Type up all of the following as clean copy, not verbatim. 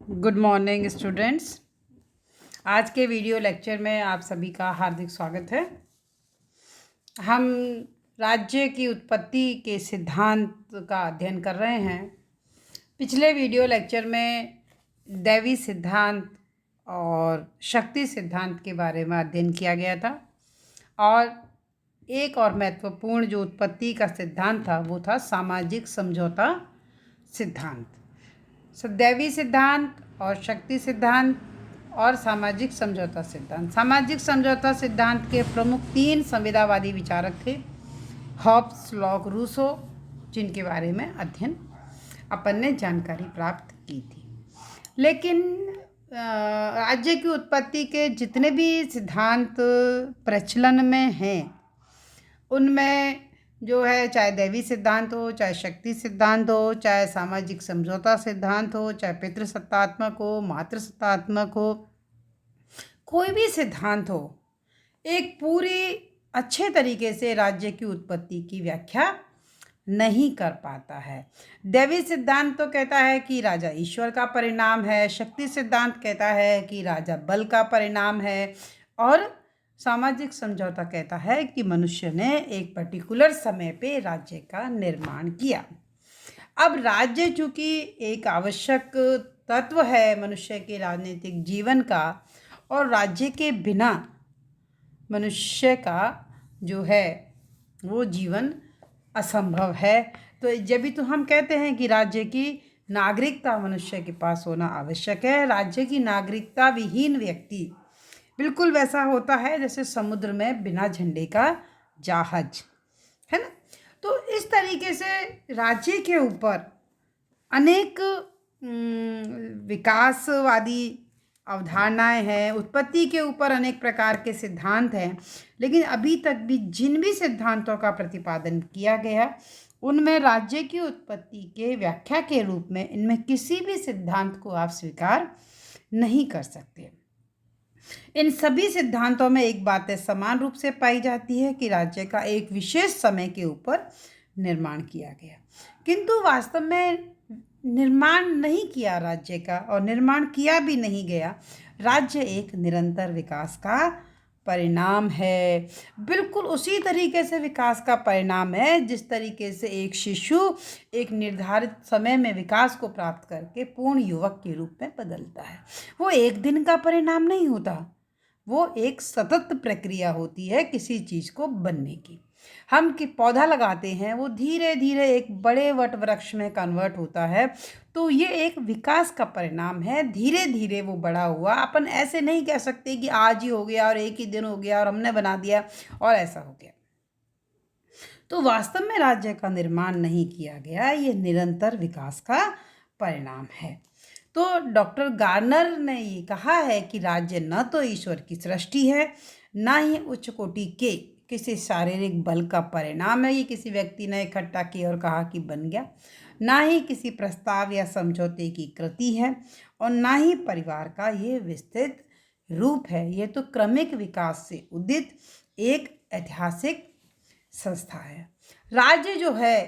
Good morning students. आज के video lecture में आप सभी का हार्दिक स्वागत है। हम राज्य की उत्पत्ति के सिद्धांत का अध्ययन कर रहे हैं। पिछले वीडियो लेक्चर में दैवी सिद्धांत और शक्ति सिद्धांत के बारे में अध्ययन किया गया था और एक और महत्वपूर्ण जो उत्पत्ति का सिद्धांत था वो था सामाजिक समझौता सिद्धांत। दैवी सिद्धांत और शक्ति सिद्धांत और सामाजिक समझौता सिद्धांत। सामाजिक समझौता सिद्धांत के प्रमुख 3 संविदावादी विचारक थे, हॉब्स, लॉक, रूसो, जिनके बारे में अध्ययन अपन ने जानकारी प्राप्त की थी। लेकिन राज्य की उत्पत्ति के जितने भी सिद्धांत प्रचलन में हैं उनमें जो है, चाहे दैवी सिद्धांत हो, चाहे शक्ति सिद्धांत हो, चाहे सामाजिक समझौता सिद्धांत हो, चाहे पितृसत्तात्मक हो, मातृसत्तात्मक हो, कोई भी सिद्धांत हो, एक पूरी अच्छे तरीके से राज्य की उत्पत्ति की व्याख्या नहीं कर पाता है। दैवी सिद्धांत तो कहता है कि राजा ईश्वर का परिणाम है, शक्ति सिद्धांत कहता है कि राजा बल का परिणाम है, और सामाजिक समझौता कहता है कि मनुष्य ने एक पर्टिकुलर समय पे राज्य का निर्माण किया। अब राज्य चूँकि एक आवश्यक तत्व है मनुष्य के राजनीतिक जीवन का, और राज्य के बिना मनुष्य का जो है वो जीवन असंभव है। तो जब भी तो हम कहते हैं कि राज्य की नागरिकता मनुष्य के पास होना आवश्यक है। राज्य की नागरिकता विहीन व्यक्ति बिल्कुल वैसा होता है जैसे समुद्र में बिना झंडे का जहाज, है ना। तो इस तरीके से राज्य के ऊपर अनेक विकासवादी अवधारणाएं हैं, उत्पत्ति के ऊपर अनेक प्रकार के सिद्धांत हैं, लेकिन अभी तक भी जिन भी सिद्धांतों का प्रतिपादन किया गया उनमें राज्य की उत्पत्ति के व्याख्या के रूप में इनमें किसी भी सिद्धांत को आप स्वीकार नहीं कर सकते। इन सभी सिद्धांतों में एक बात समान रूप से पाई जाती है कि राज्य का एक विशेष समय के ऊपर निर्माण किया गया, किंतु वास्तव में निर्माण नहीं किया राज्य का, और निर्माण किया भी नहीं गया। राज्य एक निरंतर विकास का परिणाम है, बिल्कुल उसी तरीके से विकास का परिणाम है जिस तरीके से एक शिशु एक निर्धारित समय में विकास को प्राप्त करके पूर्ण युवक के रूप में बदलता है। वो एक दिन का परिणाम नहीं होता, वो एक सतत प्रक्रिया होती है किसी चीज़ को बनने की। हम कि पौधा लगाते हैं वो धीरे धीरे एक बड़े वट वृक्ष में कन्वर्ट होता है, तो ये एक विकास का परिणाम है। धीरे धीरे वो बड़ा हुआ। अपन ऐसे नहीं कह सकते कि आज ही हो गया और एक ही दिन हो गया और हमने बना दिया और ऐसा हो गया। तो वास्तव में राज्य का निर्माण नहीं किया गया, ये निरंतर विकास का परिणाम है। तो डॉक्टर गार्नर ने ये कहा है कि राज्य न तो ईश्वर की सृष्टि है, ना ही उच्च कोटि के किसी शारीरिक बल का परिणाम है, ये किसी व्यक्ति ने इकट्ठा किया और कहा कि बन गया, ना ही किसी प्रस्ताव या समझौते की कृति है, और ना ही परिवार का ये विस्तृत रूप है। ये तो क्रमिक विकास से उदित एक ऐतिहासिक संस्था है। राज्य जो है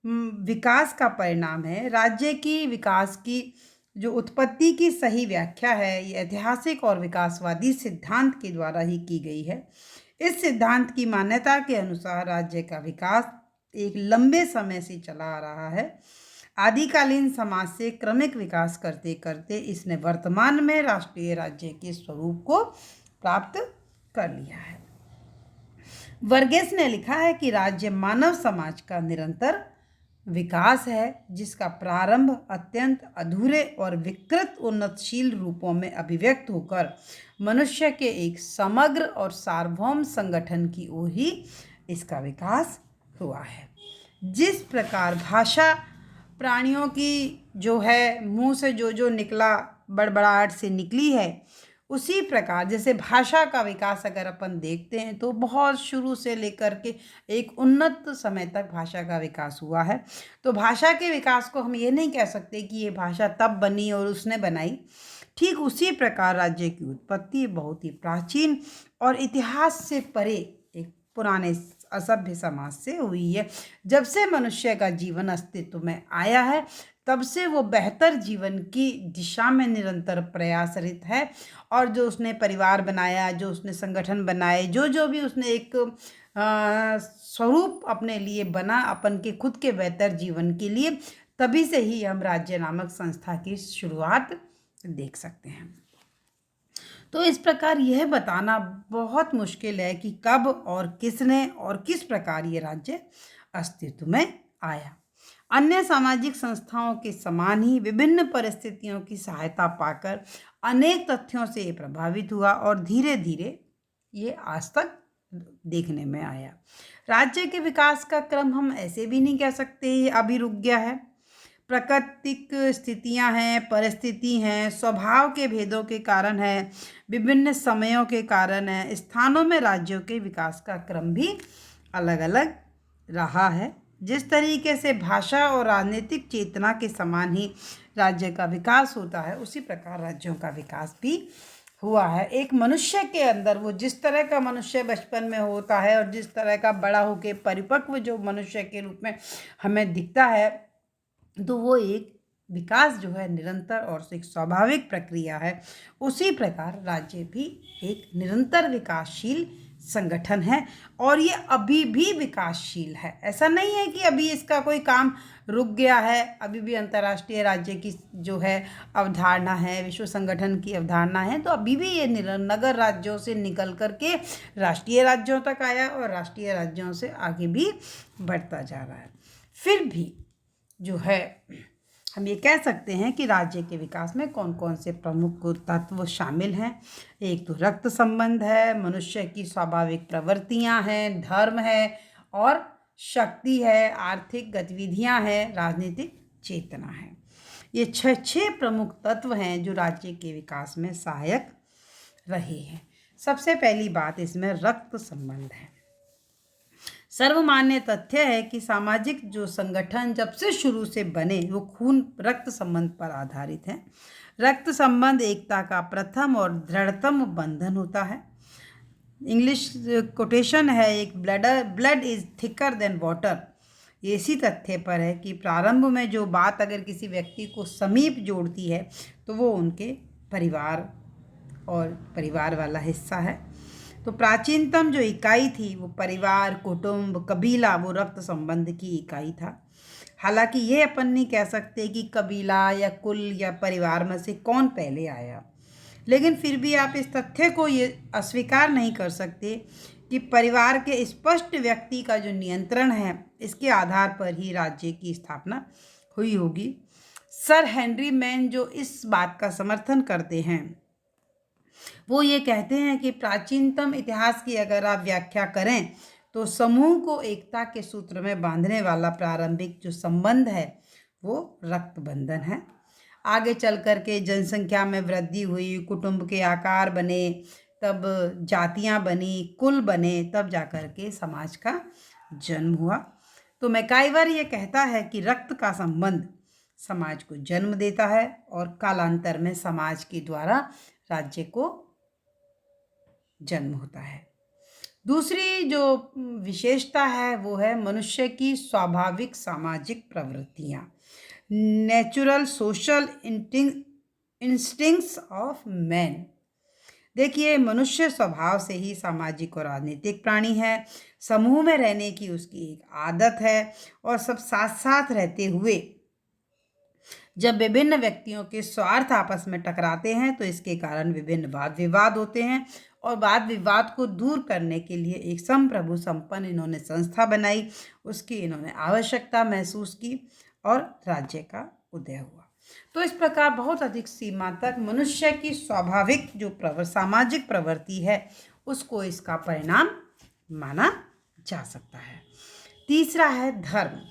विकास का परिणाम है। राज्य की विकास की जो उत्पत्ति की सही व्याख्या है ये ऐतिहासिक और विकासवादी सिद्धांत के द्वारा ही की गई है। इस सिद्धांत की मान्यता के अनुसार राज्य का विकास एक लंबे समय से चला आ रहा है। आदिकालीन समाज से क्रमिक विकास करते करते इसने वर्तमान में राष्ट्रीय राज्य के स्वरूप को प्राप्त कर लिया है। वर्गेस ने लिखा है कि राज्य मानव समाज का निरंतर विकास है, जिसका प्रारंभ अत्यंत अधूरे और विकृत उन्नतशील रूपों में अभिव्यक्त होकर मनुष्य के एक समग्र और सार्वभौम संगठन की ओर ही इसका विकास हुआ है। जिस प्रकार भाषा प्राणियों की जो है मुंह से जो निकला बड़बड़ाहट से निकली है, उसी प्रकार जैसे भाषा का विकास अगर अपन देखते हैं तो बहुत शुरू से लेकर के एक उन्नत समय तक भाषा का विकास हुआ है। तो भाषा के विकास को हम ये नहीं कह सकते कि ये भाषा तब बनी और उसने बनाई। ठीक उसी प्रकार राज्य की उत्पत्ति बहुत ही प्राचीन और इतिहास से परे एक पुराने असभ्य समाज से हुई है। जब से मनुष्य का जीवन अस्तित्व में आया है तब से वो बेहतर जीवन की दिशा में निरंतर प्रयासरत है। और जो उसने परिवार बनाया, जो उसने संगठन बनाए, जो जो भी उसने एक स्वरूप अपने लिए बना अपन के खुद के बेहतर जीवन के लिए, तभी से ही हम राज्य नामक संस्था की शुरुआत देख सकते हैं। तो इस प्रकार यह बताना बहुत मुश्किल है कि कब और किसने और किस प्रकार ये राज्य अस्तित्व में आया। अन्य सामाजिक संस्थाओं के समान ही विभिन्न परिस्थितियों की सहायता पाकर अनेक तथ्यों से प्रभावित हुआ और धीरे धीरे ये आज तक देखने में आया। राज्य के विकास का क्रम हम ऐसे भी नहीं कह सकते ये अभी रुक गया है। प्राकृतिक स्थितियां हैं, परिस्थिति हैं, स्वभाव के भेदों के कारण है, विभिन्न समयों के कारण है, स्थानों में राज्यों के विकास का क्रम भी अलग अलग रहा है। जिस तरीके से भाषा और राजनीतिक चेतना के समान ही राज्य का विकास होता है, उसी प्रकार राज्यों का विकास भी हुआ है। एक मनुष्य के अंदर वो जिस तरह का मनुष्य बचपन में होता है और जिस तरह का बड़ा होकर परिपक्व जो मनुष्य के रूप में हमें दिखता है, तो वो एक विकास जो है निरंतर और एक स्वाभाविक प्रक्रिया है। उसी प्रकार राज्य भी एक निरंतर विकासशील संगठन है और ये अभी भी विकासशील है। ऐसा नहीं है कि अभी इसका कोई काम रुक गया है। अभी भी अंतर्राष्ट्रीय राज्य की जो है अवधारणा है, विश्व संगठन की अवधारणा है, तो अभी भी ये नगर राज्यों से निकल करके राष्ट्रीय राज्यों तक आया और राष्ट्रीय राज्यों से आगे भी बढ़ता जा रहा है। फिर भी जो है हम ये कह सकते हैं कि राज्य के विकास में कौन कौन से प्रमुख तत्व शामिल हैं। एक तो रक्त संबंध है, मनुष्य की स्वाभाविक प्रवृत्तियां हैं, धर्म है और शक्ति है, आर्थिक गतिविधियां हैं, राजनीतिक चेतना है। ये छह प्रमुख तत्व हैं जो राज्य के विकास में सहायक रहे हैं। सबसे पहली बात इसमें रक्त संबंध है। सर्वमान्य तथ्य है कि सामाजिक जो संगठन जब से शुरू से बने वो खून रक्त संबंध पर आधारित है। रक्त संबंध एकता का प्रथम और दृढ़तम बंधन होता है। इंग्लिश कोटेशन है एक, blood is thicker than water. ये इसी तथ्य पर है कि प्रारंभ में जो बात अगर किसी व्यक्ति को समीप जोड़ती है तो वो उनके परिवार और परिवार वाला हिस्सा है। तो प्राचीनतम जो इकाई थी वो परिवार, कुटुंब, कबीला वो रक्त संबंध की इकाई था। हालांकि ये अपन नहीं कह सकते कि कबीला या कुल या परिवार में से कौन पहले आया, लेकिन फिर भी आप इस तथ्य को ये अस्वीकार नहीं कर सकते कि परिवार के स्पष्ट व्यक्ति का जो नियंत्रण है इसके आधार पर ही राज्य की स्थापना हुई होगी। सर हेनरी मैन जो इस बात का समर्थन करते हैं वो ये कहते हैं कि प्राचीनतम इतिहास की अगर आप व्याख्या करें तो समूह को एकता के सूत्र में बांधने वाला प्रारंभिक जो संबंध है वो रक्त बंधन है। आगे चल कर के जनसंख्या में वृद्धि हुई, कुटुंब के आकार बने, तब जातियां बनी, कुल बने, तब जाकर के समाज का जन्म हुआ। तो मैकाइवर ये कहता है कि रक्त का संबंध समाज को जन्म देता है और कालांतर में समाज के द्वारा राज्य को जन्म होता है। दूसरी जो विशेषता है वो है मनुष्य की स्वाभाविक सामाजिक प्रवृत्तियां, natural social instincts of man. देखिए, मनुष्य स्वभाव से ही सामाजिक और राजनीतिक प्राणी है। समूह में रहने की उसकी एक आदत है और सब साथ साथ रहते हुए जब विभिन्न व्यक्तियों के स्वार्थ आपस में टकराते हैं तो इसके कारण विभिन्न वाद विवाद होते हैं और वाद विवाद को दूर करने के लिए एक संप्रभु संपन्न इन्होंने संस्था बनाई, उसकी इन्होंने आवश्यकता महसूस की और राज्य का उदय हुआ। तो इस प्रकार बहुत अधिक सीमा तक मनुष्य की स्वाभाविक जो सामाजिक प्रवृत्ति है उसको इसका परिणाम माना जा सकता है। तीसरा है धर्म।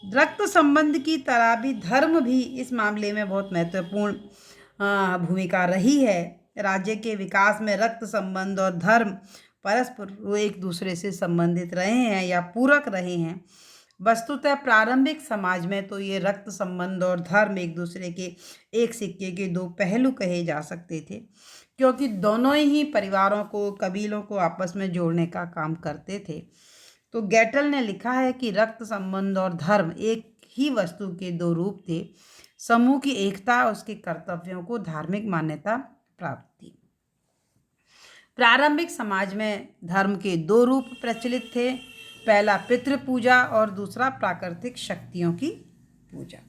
रक्त संबंध की तरह भी धर्म भी इस मामले में बहुत महत्वपूर्ण भूमिका रही है। राज्य के विकास में रक्त संबंध और धर्म परस्पर एक दूसरे से संबंधित रहे हैं या पूरक रहे हैं। वस्तुतः प्रारंभिक समाज में तो ये रक्त संबंध और धर्म एक दूसरे के एक सिक्के के दो पहलू कहे जा सकते थे, क्योंकि दोनों ही परिवारों को, कबीलों को आपस में जोड़ने का काम करते थे। तो गैटल ने लिखा है कि रक्त संबंध और धर्म एक ही वस्तु के दो रूप थे। समूह की एकता उसके कर्तव्यों को धार्मिक मान्यता प्राप्त थी। प्रारंभिक समाज में धर्म के दो रूप प्रचलित थे, पहला पितृ पूजा और दूसरा प्राकृतिक शक्तियों की पूजा।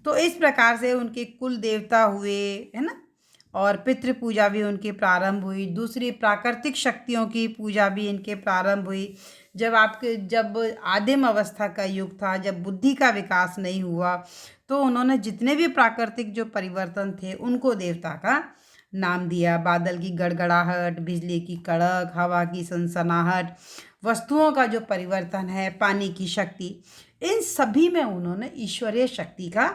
तो इस प्रकार से उनके कुल देवता हुए, है ना, और पितृ पूजा भी उनकी प्रारंभ हुई। दूसरी प्राकृतिक शक्तियों की पूजा भी इनके प्रारंभ हुई। जब आदिम अवस्था का युग था, जब बुद्धि का विकास नहीं हुआ, तो उन्होंने जितने भी प्राकृतिक जो परिवर्तन थे उनको देवता का नाम दिया। बादल की गड़गड़ाहट, बिजली की कड़क, हवा की सनसनाहट, वस्तुओं का जो परिवर्तन है, पानी की शक्ति, इन सभी में उन्होंने ईश्वरीय शक्ति का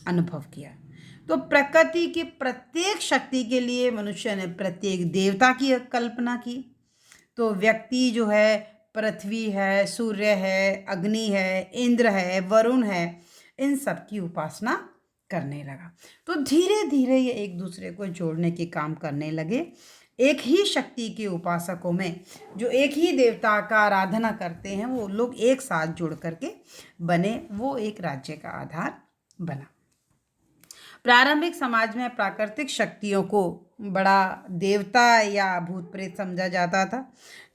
अनुभव किया। तो प्रकृति की प्रत्येक शक्ति के लिए मनुष्य ने प्रत्येक देवता की कल्पना की। तो व्यक्ति जो है, पृथ्वी है, सूर्य है, अग्नि है, इंद्र है, वरुण है, इन सब की उपासना करने लगा। तो धीरे धीरे ये एक दूसरे को जोड़ने के काम करने लगे। एक ही शक्ति के उपासकों में जो एक ही देवता का आराधना करते हैं, वो लोग एक साथ जुड़ करके बने, वो एक राज्य का आधार बना। प्रारंभिक समाज में प्राकृतिक शक्तियों को बड़ा देवता या भूत प्रेत समझा जाता था।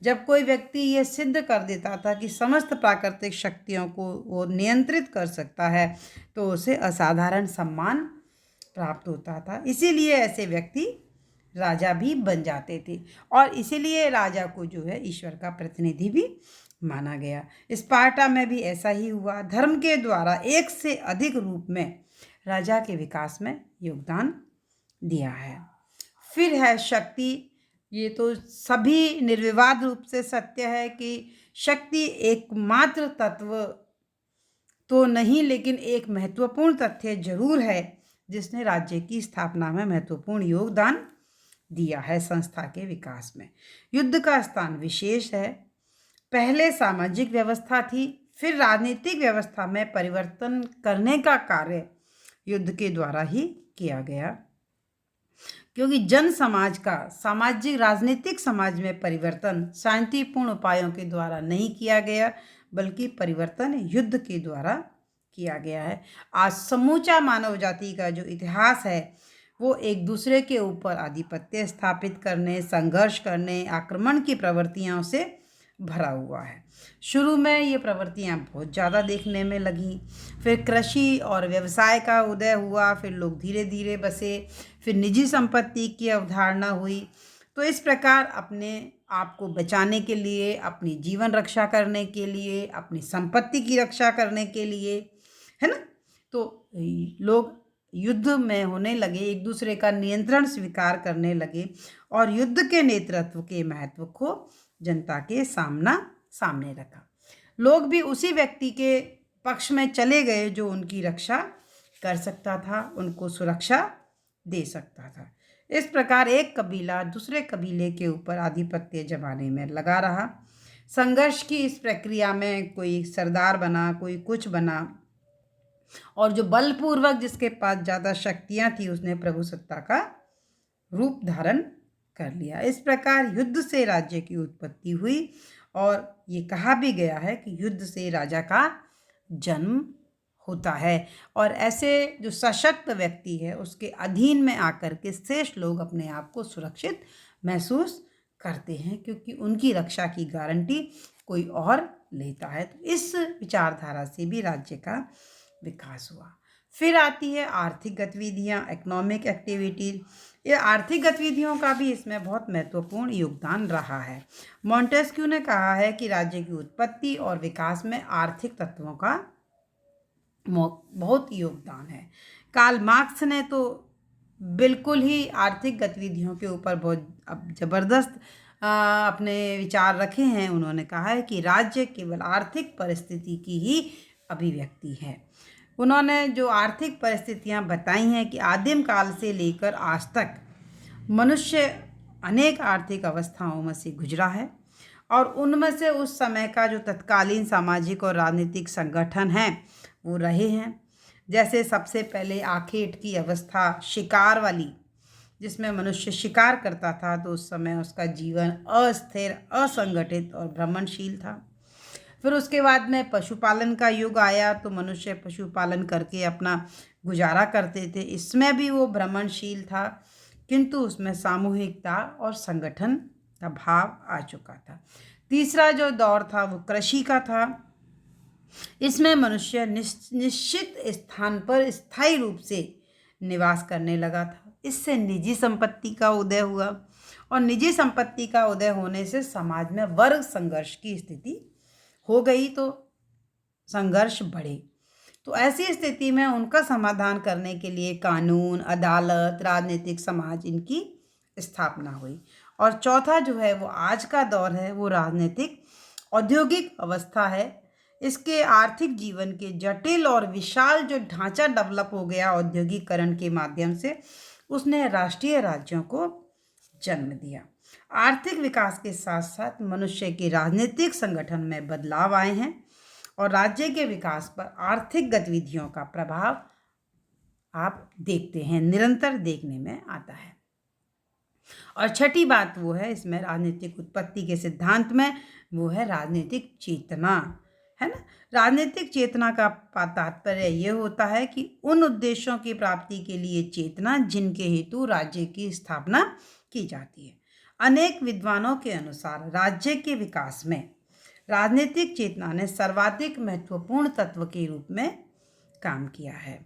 जब कोई व्यक्ति ये सिद्ध कर देता था कि समस्त प्राकृतिक शक्तियों को वो नियंत्रित कर सकता है, तो उसे असाधारण सम्मान प्राप्त होता था। इसीलिए ऐसे व्यक्ति राजा भी बन जाते थे, और इसीलिए राजा को जो है ईश्वर का प्रतिनिधि भी माना गया। स्पार्टा में भी ऐसा ही हुआ। धर्म के द्वारा एक से अधिक रूप में राजा के विकास में योगदान दिया है। फिर है शक्ति। ये तो सभी निर्विवाद रूप से सत्य है कि शक्ति एकमात्र तत्व तो नहीं, लेकिन एक महत्वपूर्ण तथ्य जरूर है जिसने राज्य की स्थापना में महत्वपूर्ण योगदान दिया है। संस्था के विकास में युद्ध का स्थान विशेष है। पहले सामाजिक व्यवस्था थी, फिर राजनीतिक व्यवस्था में परिवर्तन करने का कार्य युद्ध के द्वारा ही किया गया, क्योंकि जन समाज का सामाजिक राजनीतिक समाज में परिवर्तन शांतिपूर्ण उपायों के द्वारा नहीं किया गया, बल्कि परिवर्तन युद्ध के द्वारा किया गया है। आज समूचा मानव जाति का जो इतिहास है, वो एक दूसरे के ऊपर आधिपत्य स्थापित करने, संघर्ष करने, आक्रमण की प्रवृत्तियों से भरा हुआ है। शुरू में ये प्रवृत्तियां बहुत ज़्यादा देखने में लगी, फिर कृषि और व्यवसाय का उदय हुआ, फिर लोग धीरे धीरे बसे, फिर निजी संपत्ति की अवधारणा हुई। तो इस प्रकार अपने आप को बचाने के लिए, अपनी जीवन रक्षा करने के लिए, अपनी संपत्ति की रक्षा करने के लिए, है ना, तो लोग युद्ध में होने लगे, एक दूसरे का नियंत्रण स्वीकार करने लगे, और युद्ध के नेतृत्व के महत्व को जनता के सामने रखा। लोग भी उसी व्यक्ति के पक्ष में चले गए जो उनकी रक्षा कर सकता था, उनको सुरक्षा दे सकता था। इस प्रकार एक कबीला दूसरे कबीले के ऊपर आधिपत्य जमाने में लगा रहा। संघर्ष की इस प्रक्रिया में कोई सरदार बना, कोई कुछ बना, और जो बलपूर्वक जिसके पास ज़्यादा शक्तियाँ थी, उसने प्रभुसत्ता का रूप धारण कर लिया। इस प्रकार युद्ध से राज्य की उत्पत्ति हुई, और ये कहा भी गया है कि युद्ध से राजा का जन्म होता है। और ऐसे जो सशक्त व्यक्ति है, उसके अधीन में आकर के शेष लोग अपने आप को सुरक्षित महसूस करते हैं, क्योंकि उनकी रक्षा की गारंटी कोई और लेता है। तो इस विचारधारा से भी राज्य का विकास हुआ। फिर आती है आर्थिक गतिविधियाँ, इकोनॉमिक एक्टिविटीज। ये आर्थिक गतिविधियों का भी इसमें बहुत महत्वपूर्ण योगदान रहा है। मॉन्टेस्क्यू ने कहा है कि राज्य की उत्पत्ति और विकास में आर्थिक तत्वों का बहुत योगदान है। कार्ल मार्क्स ने तो बिल्कुल ही आर्थिक गतिविधियों के ऊपर बहुत ज़बरदस्त अपने विचार रखे हैं। उन्होंने कहा है कि राज्य केवल आर्थिक परिस्थिति की ही अभिव्यक्ति है। उन्होंने जो आर्थिक परिस्थितियां बताई हैं कि आदिम काल से लेकर आज तक मनुष्य अनेक आर्थिक अवस्थाओं में से गुजरा है, और उनमें से उस समय का जो तत्कालीन सामाजिक और राजनीतिक संगठन हैं वो रहे हैं। जैसे सबसे पहले आखेट की अवस्था शिकार वाली, जिसमें मनुष्य शिकार करता था, तो उस समय उसका जीवन अस्थिर, असंगठित और भ्रमणशील था। फिर उसके बाद में पशुपालन का युग आया, तो मनुष्य पशुपालन करके अपना गुजारा करते थे। इसमें भी वो भ्रमणशील था, किंतु उसमें सामूहिकता और संगठन का भाव आ चुका था। तीसरा जो दौर था वो कृषि का था। इसमें मनुष्य निश्चित स्थान पर स्थायी रूप से निवास करने लगा था। इससे निजी संपत्ति का उदय हुआ, और निजी संपत्ति का उदय होने से समाज में वर्ग संघर्ष की स्थिति हो गई, तो संघर्ष बढ़े। तो ऐसी स्थिति में उनका समाधान करने के लिए कानून, अदालत, राजनीतिक समाज, इनकी स्थापना हुई। और चौथा जो है वो आज का दौर है, वो राजनीतिक औद्योगिक अवस्था है। इसके आर्थिक जीवन के जटिल और विशाल जो ढांचा डेवलप हो गया औद्योगिकरण के माध्यम से, उसने राष्ट्रीय राज्यों को जन्म दिया। आर्थिक विकास के साथ साथ मनुष्य के राजनीतिक संगठन में बदलाव आए हैं, और राज्य के विकास पर आर्थिक गतिविधियों का प्रभाव आप देखते हैं, निरंतर देखने में आता है। और छठी बात वो है इसमें राजनीतिक उत्पत्ति के सिद्धांत में, वो है राजनीतिक चेतना, है ना। राजनीतिक चेतना का तात्पर्य ये होता है कि उन उद्देश्यों की प्राप्ति के लिए चेतना जिनके हेतु राज्य की स्थापना की जाती है। अनेक विद्वानों के अनुसार राज्य के विकास में राजनीतिक चेतना ने सर्वाधिक महत्वपूर्ण तत्व के रूप में काम किया है।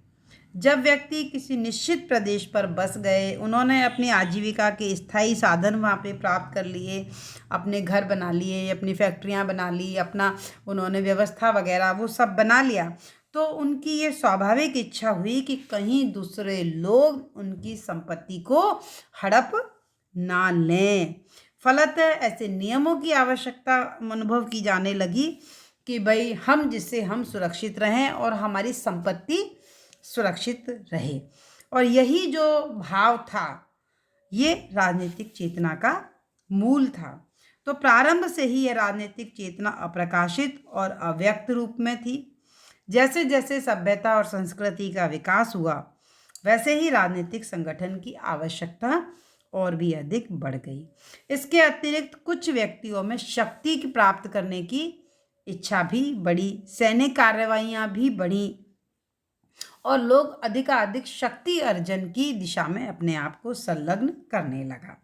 जब व्यक्ति किसी निश्चित प्रदेश पर बस गए, उन्होंने अपनी आजीविका के स्थायी साधन वहाँ पे प्राप्त कर लिए, अपने घर बना लिए, अपनी फैक्ट्रियाँ बना ली, अपना उन्होंने व्यवस्था वगैरह वो सब बना लिया, तो उनकी ये स्वाभाविक इच्छा हुई कि कहीं दूसरे लोग उनकी संपत्ति को हड़प ना लें। फलतः ऐसे नियमों की आवश्यकता अनुभव की जाने लगी कि भाई हम जिससे हम सुरक्षित रहें और हमारी संपत्ति सुरक्षित रहे। और यही जो भाव था, ये राजनीतिक चेतना का मूल था। तो प्रारंभ से ही यह राजनीतिक चेतना अप्रकाशित और अव्यक्त रूप में थी। जैसे जैसे सभ्यता और संस्कृति का विकास हुआ, वैसे ही राजनीतिक संगठन की आवश्यकता और भी अधिक बढ़ गई। इसके अतिरिक्त कुछ व्यक्तियों में शक्ति प्राप्त करने की इच्छा भी बढ़ी, सैनिक कार्रवाइयाँ भी बढ़ी, और लोग अधिकाधिक शक्ति अर्जन की दिशा में अपने आप को संलग्न करने लगा।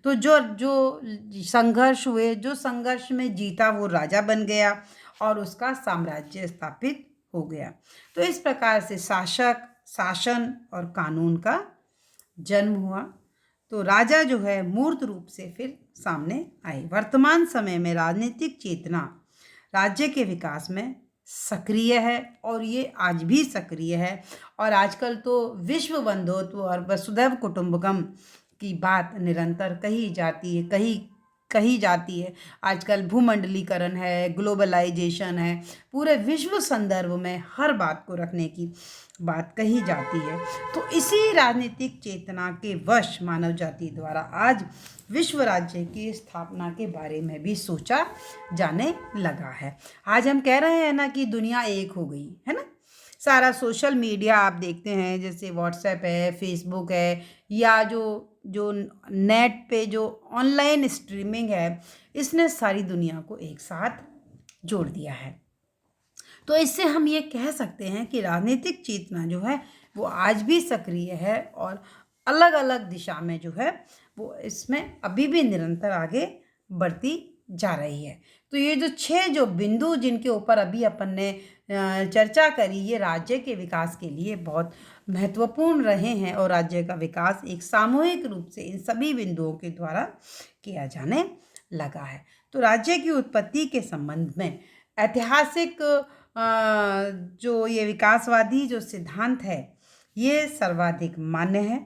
तो जो जो संघर्ष हुए, जो संघर्ष में जीता वो राजा बन गया और उसका साम्राज्य स्थापित हो गया। तो इस प्रकार से शासक, शासन और कानून का जन्म हुआ। तो राजा जो है मूर्त रूप से फिर सामने आए। वर्तमान समय में राजनीतिक चेतना राज्य के विकास में सक्रिय है, और ये आज भी सक्रिय है। और आजकल तो विश्व बंधुत्व और वसुधैव कुटुंबकम की बात निरंतर कही जाती है। आजकल भूमंडलीकरण है, ग्लोबलाइजेशन है, पूरे विश्व संदर्भ में हर बात को रखने की बात कही जाती है। तो इसी राजनीतिक चेतना के वश मानव जाति द्वारा आज विश्व राज्य की स्थापना के बारे में भी सोचा जाने लगा है। आज हम कह रहे हैं ना कि दुनिया एक हो गई है ना। सारा सोशल मीडिया आप देखते हैं, जैसे व्हाट्सएप है, फेसबुक है, या जो नेट पे जो ऑनलाइन स्ट्रीमिंग है, इसने सारी दुनिया को एक साथ जोड़ दिया है। तो इससे हम ये कह सकते हैं कि राजनीतिक चेतना जो है वो आज भी सक्रिय है, और अलग अलग दिशा में जो है वो इसमें अभी भी निरंतर आगे बढ़ती जा रही है। तो ये जो 6 जो बिंदु जिनके ऊपर अभी अपन ने चर्चा करी, ये राज्य के विकास के लिए बहुत महत्वपूर्ण रहे हैं, और राज्य का विकास एक सामूहिक रूप से इन सभी बिंदुओं के द्वारा किया जाने लगा है। तो राज्य की उत्पत्ति के संबंध में ऐतिहासिक जो ये विकासवादी जो सिद्धांत है, ये सर्वाधिक मान्य है,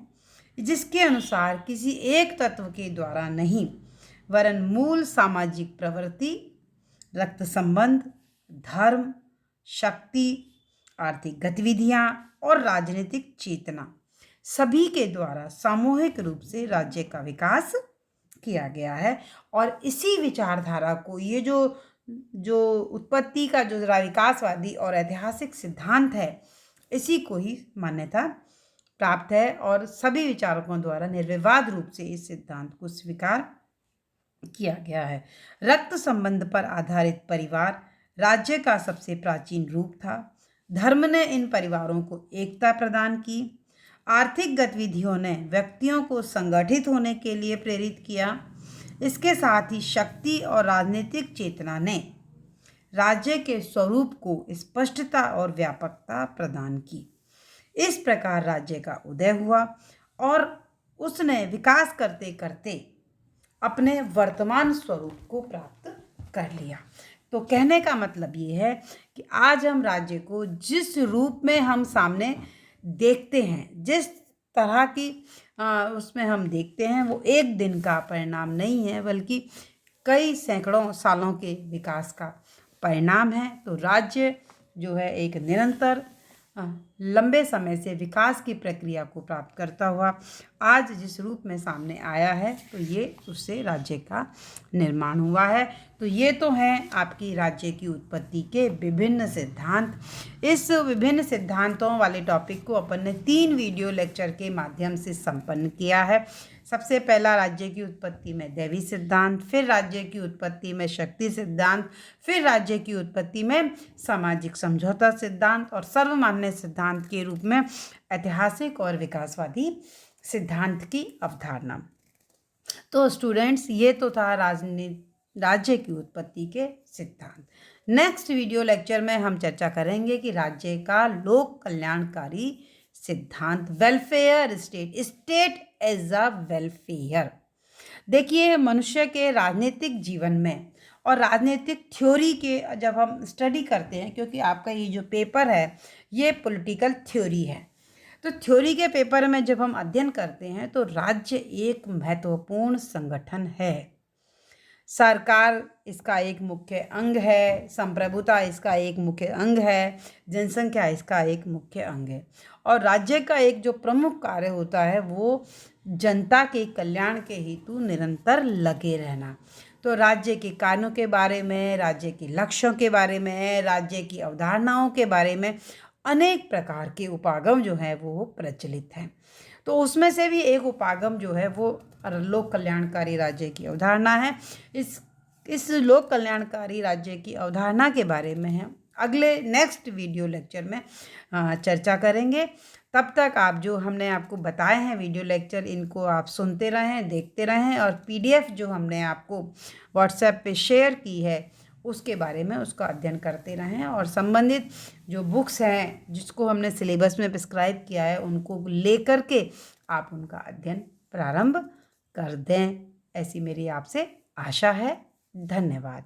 जिसके अनुसार किसी एक तत्व के द्वारा नहीं, वरन मूल सामाजिक प्रवृत्ति, रक्त संबंध, धर्म, शक्ति, आर्थिक गतिविधियां और राजनीतिक चेतना सभी के द्वारा सामूहिक रूप से राज्य का विकास किया गया है। और इसी विचारधारा को, ये जो उत्पत्ति का जो विकासवादी और ऐतिहासिक सिद्धांत है, इसी को ही मान्यता प्राप्त है, और सभी विचारकों द्वारा निर्विवाद रूप से इस सिद्धांत को स्वीकार किया गया है। रक्त संबंध पर आधारित परिवार राज्य का सबसे प्राचीन रूप था। धर्म ने इन परिवारों को एकता प्रदान की। आर्थिक गतिविधियों ने व्यक्तियों को संगठित होने के लिए प्रेरित किया। इसके साथ ही शक्ति और राजनीतिक चेतना ने राज्य के स्वरूप को स्पष्टता और व्यापकता प्रदान की। इस प्रकार राज्य का उदय हुआ और उसने विकास करते करते अपने वर्तमान स्वरूप को प्राप्त कर लिया। तो कहने का मतलब ये है कि आज हम राज्य को जिस रूप में हम सामने देखते हैं, जिस तरह की उसमें हम देखते हैं, वो एक दिन का परिणाम नहीं है, बल्कि कई सैकड़ों सालों के विकास का परिणाम है। तो राज्य जो है एक निरंतर लंबे समय से विकास की प्रक्रिया को प्राप्त करता हुआ आज जिस रूप में सामने आया है, तो ये उससे राज्य का निर्माण हुआ है। तो ये तो हैं आपकी राज्य की उत्पत्ति के विभिन्न सिद्धांत। इस विभिन्न सिद्धांतों वाले टॉपिक को अपन ने 3 वीडियो लेक्चर के माध्यम से संपन्न किया है। सबसे पहला राज्य की उत्पत्ति में दैवी सिद्धांत, फिर राज्य की उत्पत्ति में शक्ति सिद्धांत, फिर राज्य की उत्पत्ति में सामाजिक समझौता सिद्धांत और सर्वमान्य सिद्धांत के रूप में ऐतिहासिक और विकासवादी सिद्धांत की अवधारणा। तो स्टूडेंट्स, ये तो था राज्य की उत्पत्ति के सिद्धांत। नेक्स्ट वीडियो लेक्चर में हम चर्चा करेंगे कि राज्य का लोक कल्याणकारी सिद्धांत, welfare state, state as a welfare. देखिए, मनुष्य के राजनीतिक जीवन में और राजनीतिक थ्योरी के जब हम स्टडी करते हैं, क्योंकि आपका ये जो पेपर है ये पॉलिटिकल थ्योरी है, तो थ्योरी के पेपर में जब हम अध्ययन करते हैं तो राज्य एक महत्वपूर्ण संगठन है। सरकार इसका एक मुख्य अंग है, संप्रभुता इसका एक मुख्य अंग है, जनसंख्या इसका एक मुख्य अंग है। और राज्य का एक जो प्रमुख कार्य होता है वो जनता के कल्याण के हेतु निरंतर लगे रहना। तो राज्य के कार्यों के बारे में, राज्य के लक्ष्यों के बारे में, राज्य की अवधारणाओं के बारे में अनेक प्रकार के उपागम जो है वो प्रचलित हैं। तो उसमें से भी एक उपागम जो है वो लोक कल्याणकारी राज्य की अवधारणा है। इस लोक कल्याणकारी राज्य की अवधारणा के बारे में हम अगले नेक्स्ट वीडियो लेक्चर में चर्चा करेंगे। तब तक आप जो हमने आपको बताए हैं वीडियो लेक्चर, इनको आप सुनते रहें, देखते रहें, और PDF जो हमने आपको व्हाट्सएप पे शेयर की है उसके बारे में उसका अध्ययन करते रहें, और संबंधित जो बुक्स हैं जिसको हमने सिलेबस में प्रिस्क्राइब किया है उनको लेकर के आप उनका अध्ययन प्रारंभ कर दें, ऐसी मेरी आपसे आशा है। धन्यवाद।